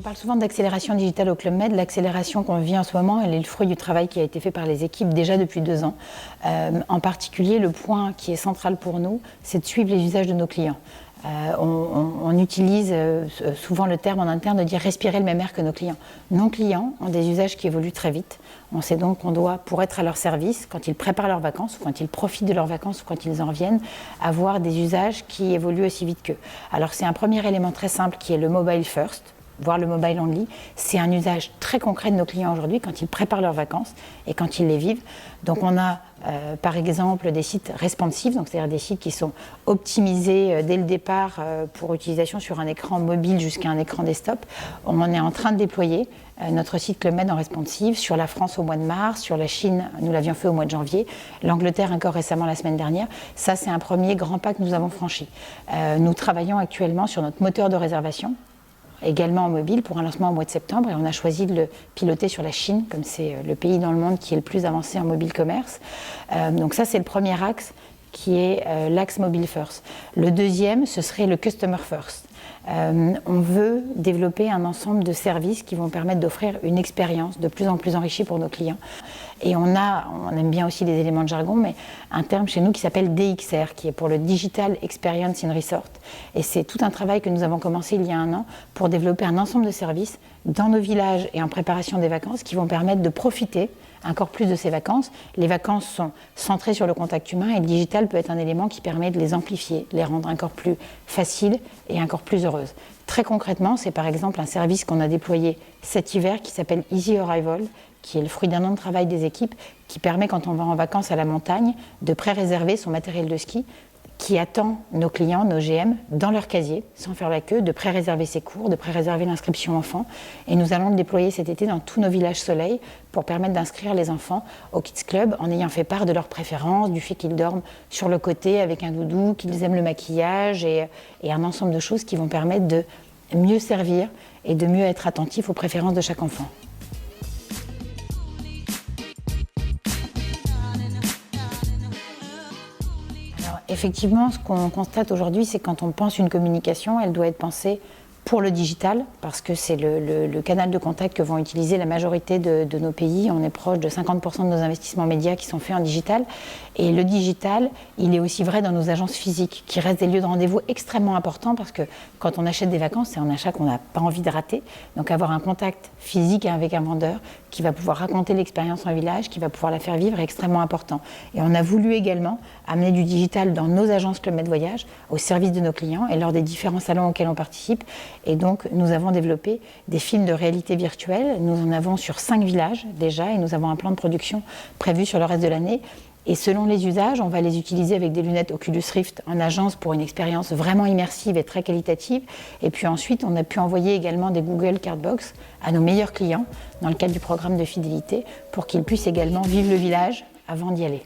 On parle souvent d'accélération digitale au Club Med. L'accélération qu'on vit en ce moment, elle est le fruit du travail qui a été fait par les équipes déjà depuis 2 ans. En particulier, le point qui est central pour nous, c'est de suivre les usages de nos clients. On utilise souvent le terme en interne de dire respirer le même air que nos clients. Nos clients ont des usages qui évoluent très vite. On sait donc qu'on doit, pour être à leur service, quand ils préparent leurs vacances, ou quand ils profitent de leurs vacances, ou quand ils en reviennent, avoir des usages qui évoluent aussi vite qu'eux. Alors c'est un premier élément très simple qui est le mobile first, voire le mobile only. C'est un usage très concret de nos clients aujourd'hui quand ils préparent leurs vacances et quand ils les vivent. Donc on a par exemple des sites responsive, donc c'est-à-dire des sites qui sont optimisés dès le départ pour utilisation sur un écran mobile jusqu'à un écran desktop. On est en train de déployer notre site Club Med en responsive sur la France au mois de mars, sur la Chine, nous l'avions fait au mois de janvier, l'Angleterre encore récemment la semaine dernière. Ça, c'est un premier grand pas que nous avons franchi. Nous travaillons actuellement sur notre moteur de réservation, également en mobile, pour un lancement au mois de septembre, et on a choisi de le piloter sur la Chine, comme c'est le pays dans le monde qui est le plus avancé en mobile commerce. Donc ça, c'est le premier axe, qui est l'axe mobile first. Le deuxième, ce serait le customer first. On veut développer un ensemble de services qui vont permettre d'offrir une expérience de plus en plus enrichie pour nos clients. Et on aime bien aussi les éléments de jargon, mais un terme chez nous qui s'appelle DXR, qui est pour le Digital Experience in Resort. Et c'est tout un travail que nous avons commencé il y a 1 an pour développer un ensemble de services dans nos villages et en préparation des vacances qui vont permettre de profiter encore plus de ces vacances. Les vacances sont centrées sur le contact humain et le digital peut être un élément qui permet de les amplifier, de les rendre encore plus faciles et encore plus heureuses. Très concrètement, c'est par exemple un service qu'on a déployé cet hiver qui s'appelle Easy Arrival, qui est le fruit d'1 an de travail des équipes, qui permet quand on va en vacances à la montagne de pré-réserver son matériel de ski, qui attend nos clients, nos GM, dans leur casier, sans faire la queue, de pré-réserver ses cours, de pré-réserver l'inscription enfant. Et nous allons le déployer cet été dans tous nos villages soleil pour permettre d'inscrire les enfants au Kids Club en ayant fait part de leurs préférences, du fait qu'ils dorment sur le côté avec un doudou, qu'ils aiment le maquillage et un ensemble de choses qui vont permettre de mieux servir et de mieux être attentifs aux préférences de chaque enfant. Effectivement, ce qu'on constate aujourd'hui, c'est que quand on pense une communication, elle doit être pensée pour le digital, parce que c'est le canal de contact que vont utiliser la majorité de nos pays. On est proche de 50% de nos investissements médias qui sont faits en digital. Et le digital, il est aussi vrai dans nos agences physiques, qui restent des lieux de rendez-vous extrêmement importants, parce que quand on achète des vacances, c'est un achat qu'on n'a pas envie de rater. Donc avoir un contact physique avec un vendeur qui va pouvoir raconter l'expérience en village, qui va pouvoir la faire vivre, est extrêmement important. Et on a voulu également amener du digital dans nos agences Club Med Voyage, au service de nos clients et lors des différents salons auxquels on participe. Et donc, nous avons développé des films de réalité virtuelle. Nous en avons sur 5 villages déjà et nous avons un plan de production prévu sur le reste de l'année. Et selon les usages, on va les utiliser avec des lunettes Oculus Rift en agence pour une expérience vraiment immersive et très qualitative. Et puis ensuite, on a pu envoyer également des Google Cardbox à nos meilleurs clients dans le cadre du programme de fidélité pour qu'ils puissent également vivre le village avant d'y aller.